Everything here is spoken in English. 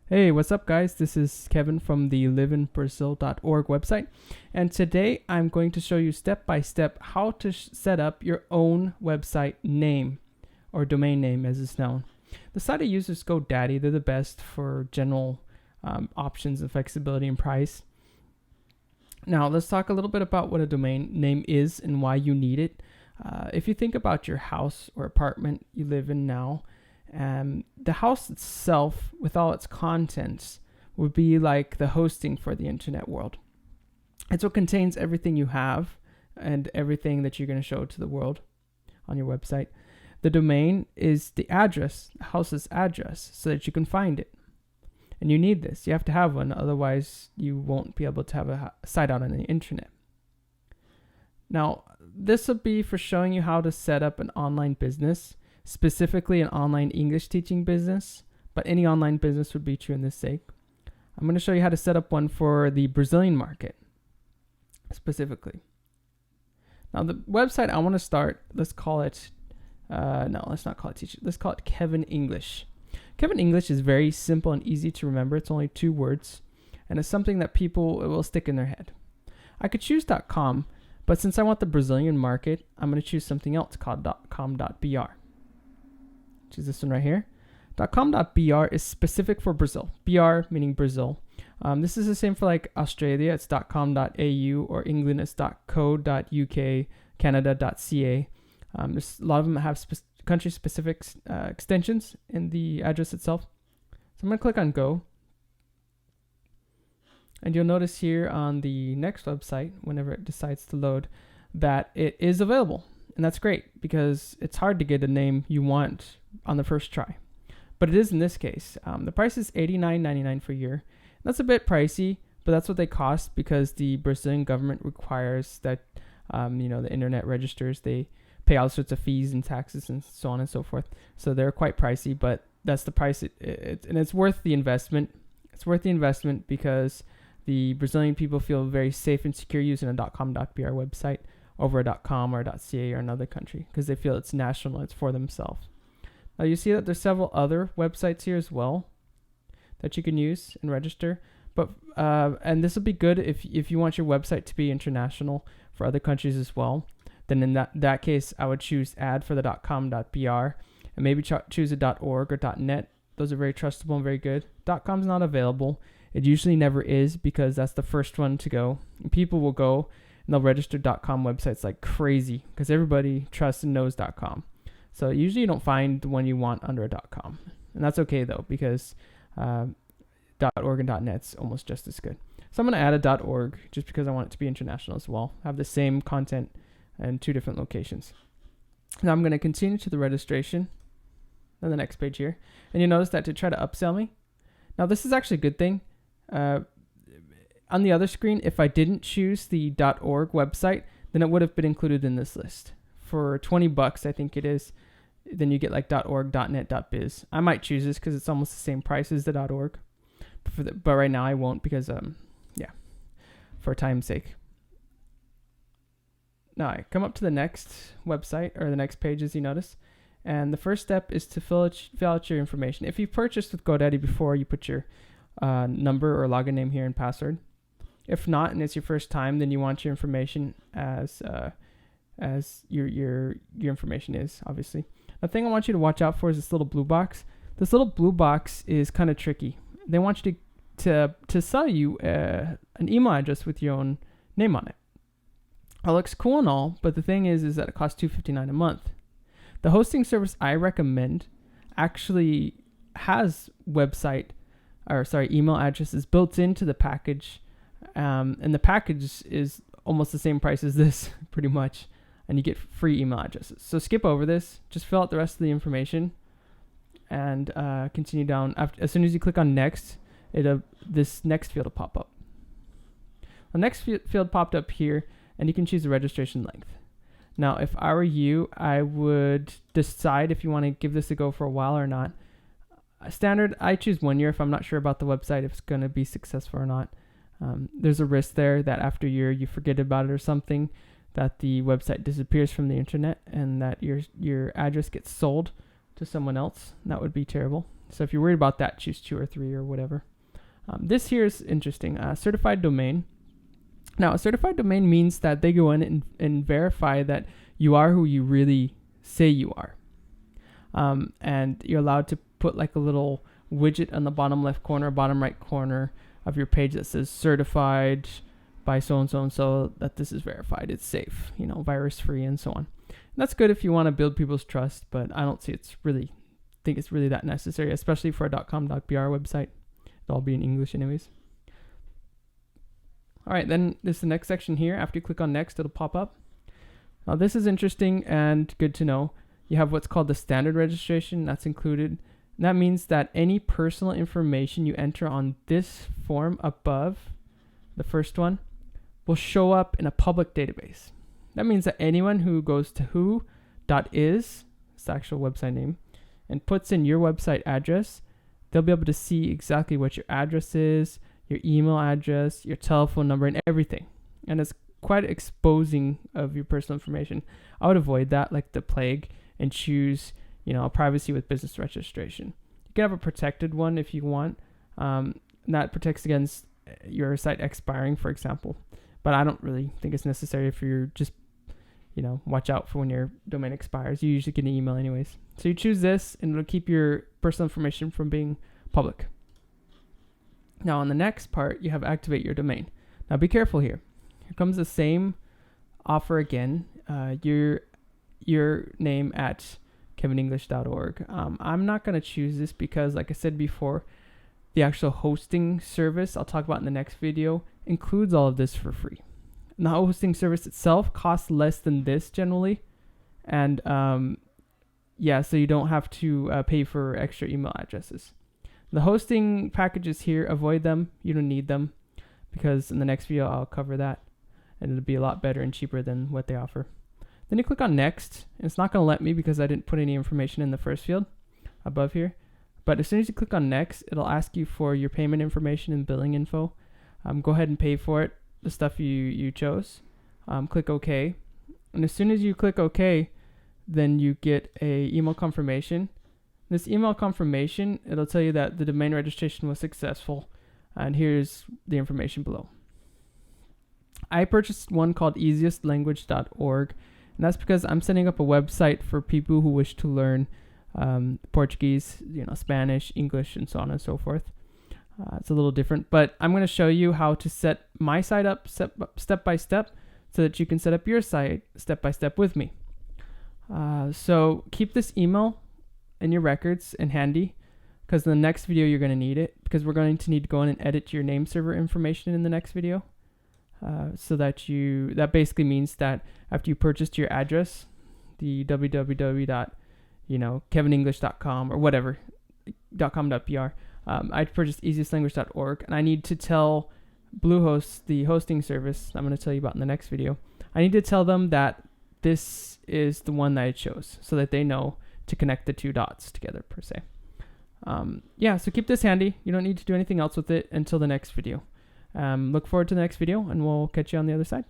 Hey, what's up, guys? This is Kevin from the liveinbrazil.org website, and today I'm going to show you step by step how to set up your own website name or domain name as it's known. The site I use is GoDaddy. They're the best for general options and flexibility and price. Now, let's talk a little bit about what a domain name is and why you need it. If you think about your house or apartment you live in now, the house itself, with all its contents, would be like the hosting for the internet world. It's what contains everything you have and everything that you're going to show to the world on your website. The domain is the address, the house's address, so that you can find it. And you need this. You have to have one, otherwise you won't be able to have a site out on the internet. Now, this will be for showing you how to set up an online business, specifically an online English teaching business, but any online business would be true in this sake. I'm going to show you how to set up one for the Brazilian market, specifically. Now, the website I want to start, let's call it, let's not call it teacher. Let's call it Kevin English. Kevin English is very simple and easy to remember. It's only 2 words, and it's something that people will stick in their head. I could choose .com, but since I want the Brazilian market, I'm going to choose something else called .com.br. Which is this one right here. .com.br is specific for Brazil. BR meaning Brazil. This is the same for like Australia. It's .com.au, or England it's .co.uk, Canada.ca. There's a lot of them have country-specific extensions in the address itself. So I'm going to click on Go. And you'll notice here on the next website, whenever it decides to load, that it is available. And that's great because it's hard to get a name you want on the first try. But it is in this case. The price is $89.99 for a year. That's a bit pricey, but that's what they cost because the Brazilian government requires that the internet registers, they pay all sorts of fees and taxes and so on and so forth. So they're quite pricey, but that's the price. And it's worth the investment. It's worth the investment because the Brazilian people feel very safe and secure using a .com.br website over a .com or a .ca or another country because they feel it's national, it's for themselves. Now you see that there's several other websites here as well that you can use and register. But and this will be good if you want your website to be international for other countries as well. Then in that case, I would choose add for the .com.br and maybe choose a .org or .net. Those are very trustable and very good. .com is not available. It usually never is because that's the first one to go. And people will go and they'll register .com websites like crazy because everybody trusts and knows .com. So usually you don't find the one you want under a .com. And that's okay though because .org and .net's almost just as good. So I'm going to add a .org just because I want it to be international as well. Have the same content in 2 different locations. Now I'm going to continue to the registration on the next page here. And you notice that to try to upsell me. Now this is actually a good thing. On the other screen, if I didn't choose the .org website, then it would have been included in this list. For $20, I think it is, then you get like .org, .net, .biz. I might choose this because it's almost the same price as the .org. But right now I won't because, for time's sake. Now I come up to the next website or the next page, as you notice. And the first step is to fill out your information. If you purchased with GoDaddy before, you put your number or login name here and password. If not, and it's your first time, then you want your information as your information is, obviously. The thing I want you to watch out for is this little blue box. This little blue box is kind of tricky. They want you to sell you an email address with your own name on it. It looks cool and all, but the thing is that it costs $259 a month. The hosting service I recommend actually has email addresses built into the package, and the package is almost the same price as this, pretty much, and you get free email addresses. So skip over this, just fill out the rest of the information, and continue down. As soon as you click on next, this next field will pop up. The next field popped up here, and you can choose the registration length. Now, if I were you, I would decide if you want to give this a go for a while or not. Standard, I choose 1 year if I'm not sure about the website, if it's going to be successful or not. There's a risk there that after a year you forget about it or something, that the website disappears from the internet and that your address gets sold to someone else. That would be terrible. So if you're worried about that, choose 2 or 3 or whatever. This here is interesting. Certified domain. Now, a certified domain means that they go in and verify that you are who you really say you are. And you're allowed to put like a little widget on the bottom left corner, bottom right corner of your page that says certified by so-and-so and so, that this is verified, it's safe, virus free and so on. And that's good if you want to build people's trust, but I don't think it's really that necessary, especially for a .com.br website. It'll all be in English anyways. All right, then this is the next section here. After you click on next, it'll pop up. Now this is interesting and good to know. You have what's called the standard registration that's included. And that means that any personal information you enter on this form above, the first one, will show up in a public database. That means that anyone who goes to who.is, it's the actual website name, and puts in your website address, they'll be able to see exactly what your address is, your email address, your telephone number, and everything. And it's quite exposing of your personal information. I would avoid that like the plague and choose, a privacy with business registration. You can have a protected one if you want. And that protects against your site expiring, for example. But I don't really think it's necessary if you're just, watch out for when your domain expires. You usually get an email anyways. So you choose this and it'll keep your personal information from being public. Now on the next part, you have activate your domain. Now be careful here. Here comes the same offer again. Your name at kevinenglish.org. I'm not going to choose this because, like I said before, the actual hosting service I'll talk about in the next video includes all of this for free. And the hosting service itself costs less than this generally. And so you don't have to pay for extra email addresses. The hosting packages here, avoid them. You don't need them because in the next video I'll cover that. And it'll be a lot better and cheaper than what they offer. Then you click on next. And it's not going to let me because I didn't put any information in the first field above here. But as soon as you click on next, it'll ask you for your payment information and billing info. Go ahead and pay for it, the stuff you chose. Click OK. And as soon as you click OK, then you get a email confirmation. This email confirmation, it'll tell you that the domain registration was successful. And here's the information below. I purchased one called easiestlanguage.org. And that's because I'm setting up a website for people who wish to learn Portuguese, Spanish, English, and so on and so forth. It's a little different, but I'm going to show you how to set my site up step by step so that you can set up your site step by step with me. So keep this email in your records and handy because in the next video you're going to need it because we're going to need to go in and edit your name server information in the next video. So that basically means that after you purchased your address, the www.kevinenglish.com or whatever, .com.br, I purchased easiestlanguage.org, and I need to tell Bluehost, the hosting service I'm going to tell you about in the next video, I need to tell them that this is the one that I chose so that they know to connect the two dots together per se. So keep this handy. You don't need to do anything else with it until the next video. Look forward to the next video, and we'll catch you on the other side.